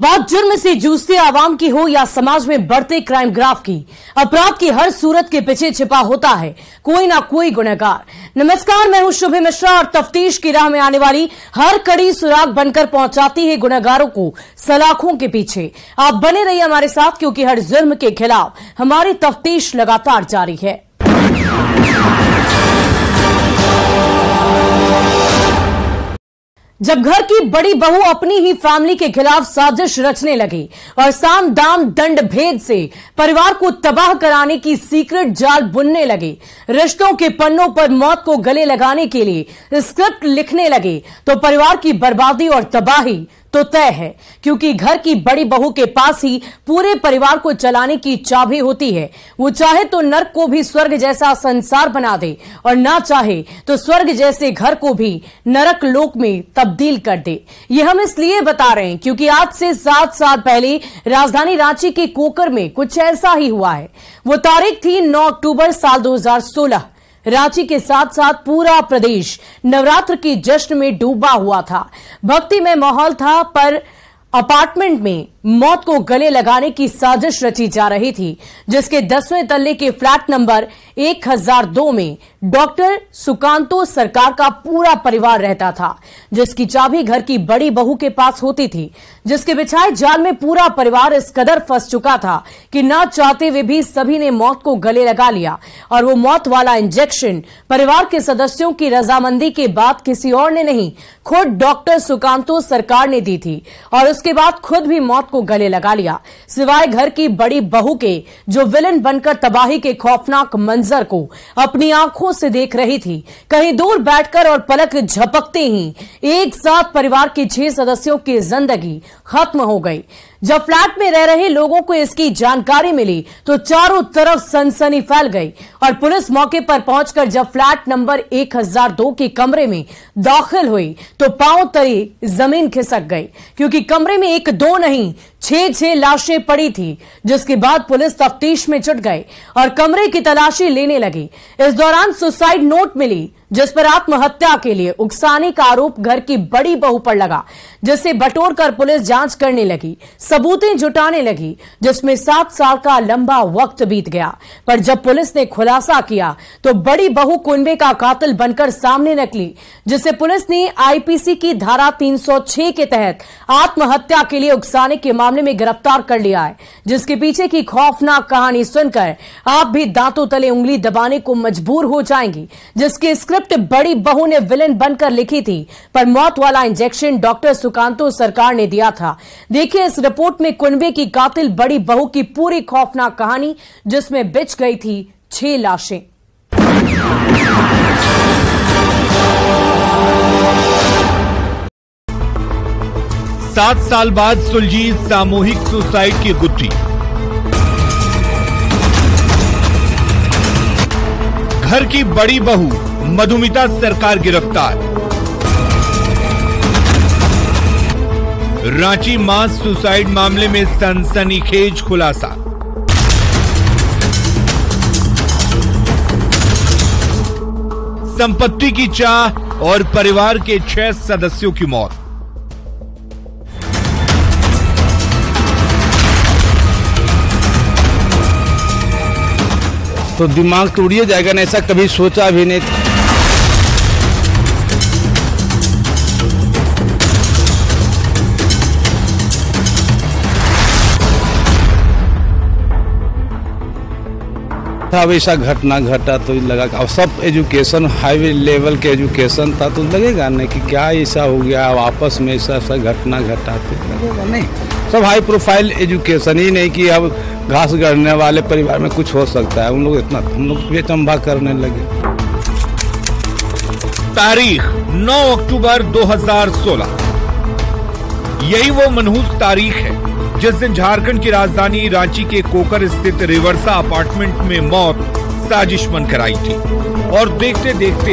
बात जुर्म से जूझती आवाम की हो या समाज में बढ़ते क्राइम ग्राफ की, अपराध की हर सूरत के पीछे छिपा होता है कोई ना कोई गुनहगार। नमस्कार, मैं हूं शुभ मिश्रा और तफ्तीश की राह में आने वाली हर कड़ी सुराग बनकर पहुंचाती है गुनहगारों को सलाखों के पीछे। आप बने रहिए हमारे साथ, क्योंकि हर जुर्म के खिलाफ हमारी तफ्तीश लगातार जारी है। जब घर की बड़ी बहू अपनी ही फैमिली के खिलाफ साजिश रचने लगी और साम दाम दंड भेद से परिवार को तबाह कराने की सीक्रेट जाल बुनने लगे, रिश्तों के पन्नों पर मौत को गले लगाने के लिए स्क्रिप्ट लिखने लगे, तो परिवार की बर्बादी और तबाही तो तय है। क्योंकि घर की बड़ी बहू के पास ही पूरे परिवार को चलाने की चाबी होती है। वो चाहे तो नर्क को भी स्वर्ग जैसा संसार बना दे और ना चाहे तो स्वर्ग जैसे घर को भी नरक लोक में तब्दील कर दे। ये हम इसलिए बता रहे हैं क्योंकि आज से 7 साल पहले राजधानी रांची के कोकर में कुछ ऐसा ही हुआ है। वो तारीख थी 9 अक्टूबर साल 2016। रांची के साथ साथ पूरा प्रदेश नवरात्र की जश्न में डूबा हुआ था। भक्तिमय माहौल था, पर अपार्टमेंट में मौत को गले लगाने की साजिश रची जा रही थी, जिसके 10वें तल्ले के फ्लैट नंबर 1002 में डॉक्टर सुकांतो सरकार का पूरा परिवार रहता था, जिसकी चाबी घर की बड़ी बहू के पास होती थी। जिसके बिछाए जाल में पूरा परिवार इस कदर फंस चुका था कि ना चाहते हुए भी सभी ने मौत को गले लगा लिया। और वो मौत वाला इंजेक्शन परिवार के सदस्यों की रजामंदी के बाद किसी और ने नहीं, खुद डॉक्टर सुकांतो सरकार ने दी थी। और उसके बाद खुद भी मौत को गले लगा लिया, सिवाय घर की बड़ी बहू के, जो विलन बनकर तबाही के खौफनाक मंजर को अपनी आंखों से देख रही थी। कहीं दूर बैठकर और पलक झपकते ही एक साथ परिवार के 6 सदस्यों की जिंदगी खत्म हो गई। जब फ्लैट में रह रहे लोगों को इसकी जानकारी मिली तो चारों तरफ सनसनी फैल गई और पुलिस मौके पर पहुंचकर जब फ्लैट नंबर 1002 के कमरे में दाखिल हुई तो पांव तले जमीन खिसक गई, क्योंकि कमरे में 1-2 नहीं 6 लाशें पड़ी थी। जिसके बाद पुलिस तफ्तीश में जुट गई और कमरे की तलाशी लेने लगी। इस दौरान सुसाइड नोट मिली, जिस पर आत्महत्या के लिए उकसाने का आरोप घर की बड़ी बहू पर लगा, जिसे बटोरकर पुलिस जांच करने लगी, सबूतें जुटाने लगी, जिसमें 7 साल का लंबा वक्त बीत गया। पर जब पुलिस ने खुलासा किया तो बड़ी बहू कुनबे का कातिल बनकर सामने निकली, जिसे पुलिस ने आईपीसी की धारा 306 के तहत आत्महत्या के लिए उकसाने के मामले में गिरफ्तार कर लिया है। जिसके पीछे की खौफनाक कहानी सुनकर आप भी दांतों तले उंगली दबाने को मजबूर हो जाएंगी। जिसकी स्क्रिप्ट बड़ी बहू ने विलेन बनकर लिखी थी, पर मौत वाला इंजेक्शन डॉक्टर सुकांतो सरकार ने दिया था। देखिए इस रिपोर्ट में कुनबे की कातिल बड़ी बहू की पूरी खौफनाक कहानी, जिसमें बिछ गई थी 6 लाशें। 7 साल बाद सुलझी सामूहिक सुसाइड की गुत्थी। घर की बड़ी बहू मधुमिता सरकार गिरफ्तार। रांची मास सुसाइड मामले में सनसनीखेज खुलासा। संपत्ति की चाह और परिवार के 6 सदस्यों की मौत। तो दिमाग तोड़िए जाएगा ना, ऐसा कभी सोचा भी नहीं। अब ऐसा घटना घटा तो लगा, और सब एजुकेशन हाईवे लेवल के एजुकेशन था, तो लगेगा नहीं कि क्या ऐसा हो गया, आपस में ऐसा घटना घटा तो लगेगा नहीं। सब हाई प्रोफाइल एजुकेशन ही नहीं कि अब घास गढ़ने वाले परिवार में कुछ हो सकता है। हम लोग बेचंबा करने लगे। तारीख 9 अक्टूबर 2016। यही वो मनहूस तारीख है जिस दिन झारखंड की राजधानी रांची के कोकर स्थित रिवर्सा अपार्टमेंट में मौत साजिश बनकर आई थी और देखते देखते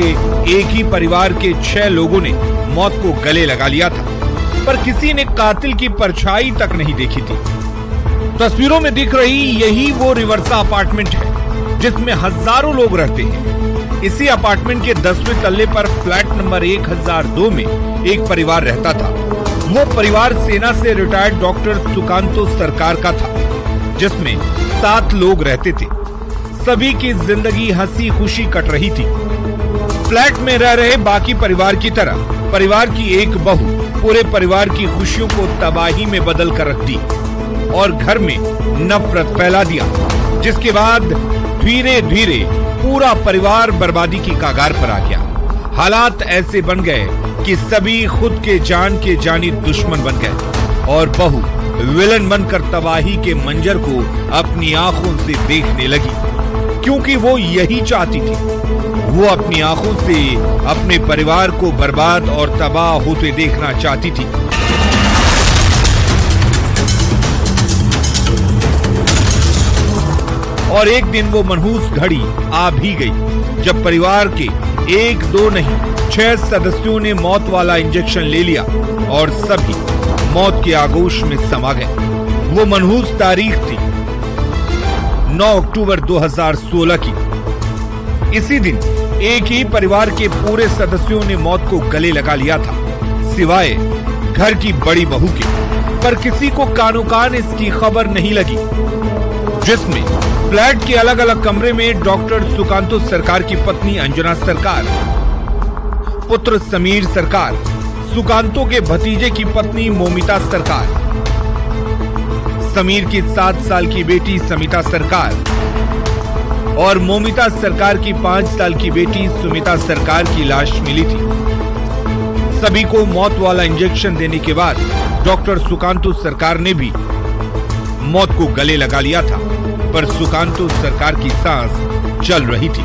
एक ही परिवार के 6 लोगों ने मौत को गले लगा लिया था, पर किसी ने कातिल की परछाई तक नहीं देखी थी। तस्वीरों में दिख रही यही वो रिवर्सा अपार्टमेंट है जिसमें हजारों लोग रहते हैं। इसी अपार्टमेंट के 10वें तल्ले पर फ्लैट नंबर 1002 में एक परिवार रहता था। वो परिवार सेना से रिटायर्ड डॉक्टर सुकांतो सरकार का था, जिसमें 7 लोग रहते थे। सभी की जिंदगी हंसी खुशी कट रही थी। फ्लैट में रह रहे बाकी परिवार की तरह परिवार की एक बहू पूरे परिवार की खुशियों को तबाही में बदल कर रख दी और घर में नफरत फैला दिया, जिसके बाद धीरे धीरे पूरा परिवार बर्बादी की कगार पर आ गया। हालात ऐसे बन गए कि सभी खुद के जानी दुश्मन बन गए और बहू विलन बनकर तबाही के मंजर को अपनी आंखों से देखने लगी, क्योंकि वो यही चाहती थी। वो अपनी आंखों से अपने परिवार को बर्बाद और तबाह होते देखना चाहती थी। और एक दिन वो मनहूस घड़ी आ भी गई जब परिवार के 1, 2 नहीं 6 सदस्यों ने मौत वाला इंजेक्शन ले लिया और सभी मौत के आगोश में समा गए। वो मनहूस तारीख थी 9 अक्टूबर 2016 की। इसी दिन एक ही परिवार के पूरे सदस्यों ने मौत को गले लगा लिया था, सिवाय घर की बड़ी बहू के। पर किसी को कानो कान इसकी खबर नहीं लगी, जिसमें फ्लैट के अलग अलग कमरे में डॉक्टर सुकांतो सरकार की पत्नी अंजना सरकार, पुत्र समीर सरकार, सुकांतो के भतीजे की पत्नी मोमिता सरकार, समीर की 7 साल की बेटी समिता सरकार और मोमिता सरकार की 5 साल की बेटी सुमिता सरकार की लाश मिली थी। सभी को मौत वाला इंजेक्शन देने के बाद डॉक्टर सुकांतो सरकार ने भी मौत को गले लगा लिया था, पर सुकांतो सरकार की सांस चल रही थी।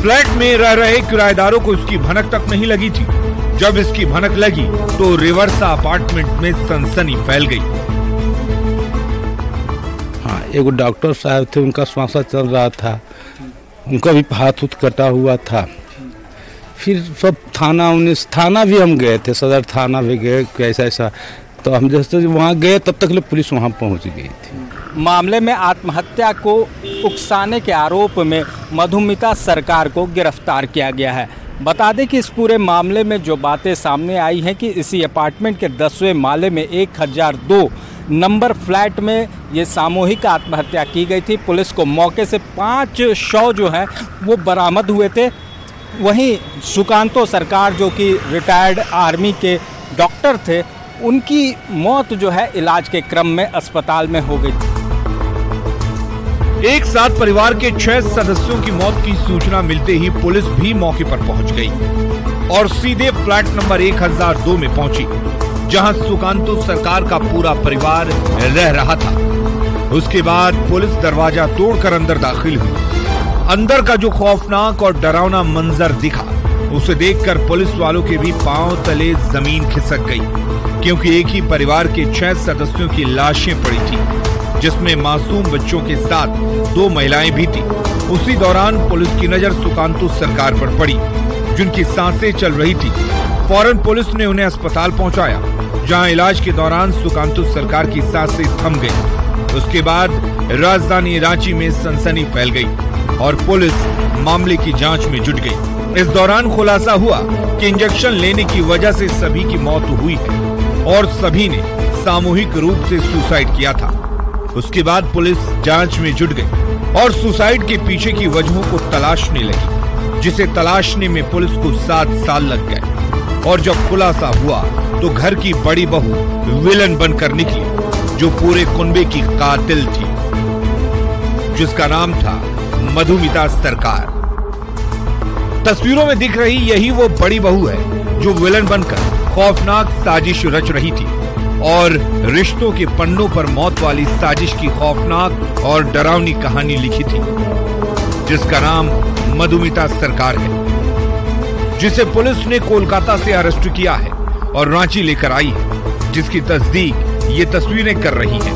फ्लैट में रह रहे किराएदारों को इसकी भनक तक नहीं लगी थी। जब इसकी भनक लगी तो रिवर्सा अपार्टमेंट में सनसनी फैल गई। हाँ, एक डॉक्टर साहब थे, उनका श्वासा चल रहा था, उनका भी हाथ उत कटा हुआ था। फिर सब थाना भी हम गए थे, सदर थाना भी गए, कैसा ऐसा। तो हम जैसे वहाँ गए तब तक पुलिस वहाँ पहुँच गई थी। मामले में आत्महत्या को उकसाने के आरोप में मधुमिता सरकार को गिरफ्तार किया गया है। बता दें कि इस पूरे मामले में जो बातें सामने आई हैं कि इसी अपार्टमेंट के 10वें माले में 1002 नंबर फ्लैट में ये सामूहिक आत्महत्या की गई थी। पुलिस को मौके से 5 शव जो हैं वो बरामद हुए थे। वहीं सुकांतो सरकार जो कि रिटायर्ड आर्मी के डॉक्टर थे, उनकी मौत जो है इलाज के क्रम में अस्पताल में हो गई। एक साथ परिवार के 6 सदस्यों की मौत की सूचना मिलते ही पुलिस भी मौके पर पहुंच गई और सीधे फ्लैट नंबर 1002 में पहुंची, जहां सुकांतो सरकार का पूरा परिवार रह रहा था। उसके बाद पुलिस दरवाजा तोड़कर अंदर दाखिल हुई। अंदर का जो खौफनाक और डरावना मंजर दिखा, उसे देखकर पुलिस वालों के भी पांव तले जमीन खिसक गई, क्योंकि एक ही परिवार के 6 सदस्यों की लाशें पड़ी थी, जिसमें मासूम बच्चों के साथ 2 महिलाएं भी थी। उसी दौरान पुलिस की नजर सुकांतो सरकार पर पड़ी, जिनकी सांसें चल रही थी। फौरन पुलिस ने उन्हें अस्पताल पहुंचाया, जहां इलाज के दौरान सुकांतो सरकार की सांसें थम गई। उसके बाद राजधानी रांची में सनसनी फैल गई और पुलिस मामले की जांच में जुट गई। इस दौरान खुलासा हुआ कि इंजेक्शन लेने की वजह से सभी की मौत हुई है और सभी ने सामूहिक रूप से सुसाइड किया था। उसके बाद पुलिस जांच में जुट गई और सुसाइड के पीछे की वजहों को तलाशने लगी, जिसे तलाशने में पुलिस को 7 साल लग गए। और जब खुलासा हुआ तो घर की बड़ी बहू विलन बनकर निकली, जो पूरे कुनबे की कातिल थी, जिसका नाम था मधुमिता सरकार। तस्वीरों में दिख रही यही वो बड़ी बहू है जो विलन बनकर खौफनाक साजिश रच रही थी और रिश्तों के पन्नों पर मौत वाली साजिश की खौफनाक और डरावनी कहानी लिखी थी, जिसका नाम मधुमिता सरकार है, जिसे पुलिस ने कोलकाता से अरेस्ट किया है और रांची लेकर आई है, जिसकी तस्दीक ये तस्वीरें कर रही हैं।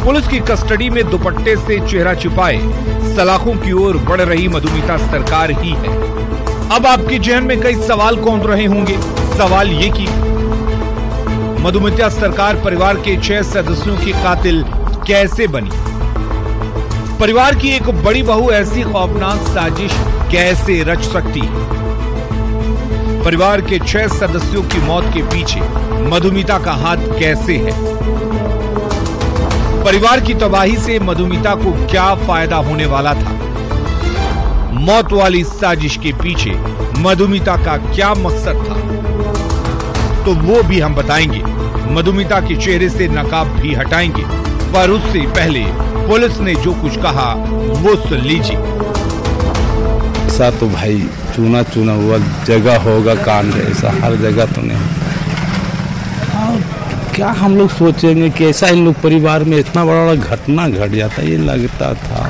पुलिस की कस्टडी में दुपट्टे से चेहरा छुपाए सलाखों की ओर बढ़ रही मधुमिता सरकार ही है। अब आपके जहन में कई सवाल कौंध रहे होंगे। सवाल ये कि मधुमिता सरकार परिवार के 6 सदस्यों की कातिल कैसे बनी? परिवार की एक बड़ी बहू ऐसी खौफनाक साजिश कैसे रच सकती है? परिवार के 6 सदस्यों की मौत के पीछे मधुमिता का हाथ कैसे है? परिवार की तबाही से मधुमिता को क्या फायदा होने वाला था? मौत वाली साजिश के पीछे मधुमिता का क्या मकसद था? तो वो भी हम बताएंगे। मधुमिता के चेहरे से नकाब भी हटाएंगे, पर उससे पहले पुलिस ने जो कुछ कहा वो सुन लीजिए। ऐसा तो भाई चुना चुना हुआ जगह होगा कांड, ऐसा हर जगह तो नहीं। और क्या हम लोग सोचेंगे कि ऐसा इन लोग परिवार में इतना बड़ा घटना घट जाता, ये लगता था।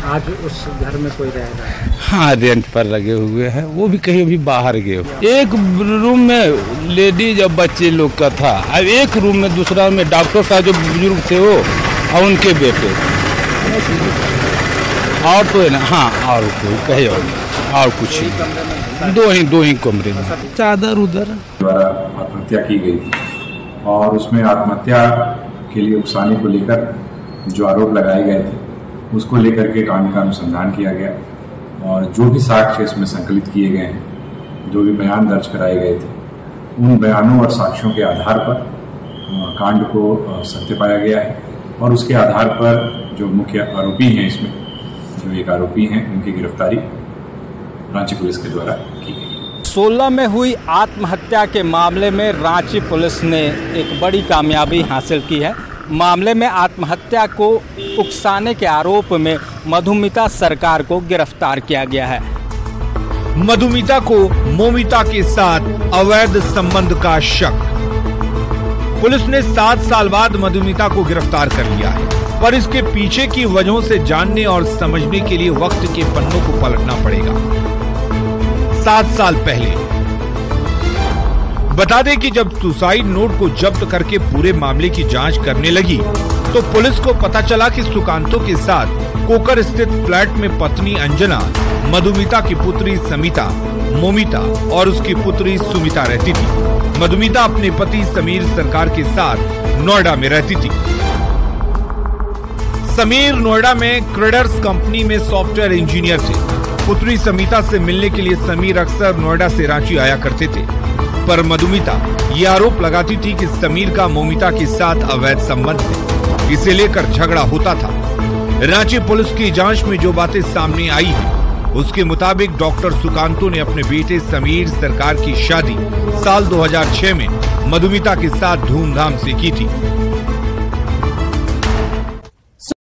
आज उस घर में कोई रह रहा है? हाँ, रेंट पर लगे हुए हैं, वो भी कहीं अभी बाहर गए। एक रूम में लेडीज और बच्चे लोग का था, अब एक रूम में दूसरा में डॉक्टर साहब जो बुजुर्ग थे वो और उनके बेटे, और तो है ना। हाँ, और कोई कहे और कुछ ही, दो ही कमरे में चादर उधर द्वारा आत्महत्या की गई थी और उसमें आत्महत्या के लिए उकसाने को लेकर जो आरोप लगाए गए थे उसको लेकर के कांड का अनुसंधान किया गया और जो भी साक्ष्य इसमें संकलित किए गए हैं, जो भी बयान दर्ज कराए गए थे, उन बयानों और साक्ष्यों के आधार पर कांड को सत्य पाया गया है और उसके आधार पर जो मुख्य आरोपी हैं, इसमें जो एक आरोपी हैं, उनकी गिरफ्तारी रांची पुलिस के द्वारा की गई। 16 में हुई आत्महत्या के मामले में रांची पुलिस ने एक बड़ी कामयाबी हासिल की है। मामले में आत्महत्या को उकसाने के आरोप में मधुमिता सरकार को गिरफ्तार किया गया है। मधुमिता को मोमिता के साथ अवैध संबंध का शक। पुलिस ने 7 साल बाद मधुमिता को गिरफ्तार कर लिया है, पर इसके पीछे की वजहों से जानने और समझने के लिए वक्त के पन्नों को पलटना पड़ेगा। 7 साल पहले बता दें कि जब सुसाइड नोट को जब्त करके पूरे मामले की जांच करने लगी तो पुलिस को पता चला कि सुकांतो के साथ कोकर स्थित फ्लैट में पत्नी अंजना, मधुमिता की पुत्री समिता, मोमिता और उसकी पुत्री सुमिता रहती थी। मधुमिता अपने पति समीर सरकार के साथ नोएडा में रहती थी। समीर नोएडा में क्रेडर्स कंपनी में सॉफ्टवेयर इंजीनियर थे। पुत्री समिता से मिलने के लिए समीर अक्सर नोएडा से रांची आया करते थे, पर मधुमिता ये आरोप लगाती थी कि समीर का मोमिता के साथ अवैध संबंध है। इसे लेकर झगड़ा होता था। रांची पुलिस की जांच में जो बातें सामने आई हैं, उसके मुताबिक डॉक्टर सुकांतो ने अपने बेटे समीर सरकार की शादी साल 2006 में मधुमिता के साथ धूमधाम से की थी।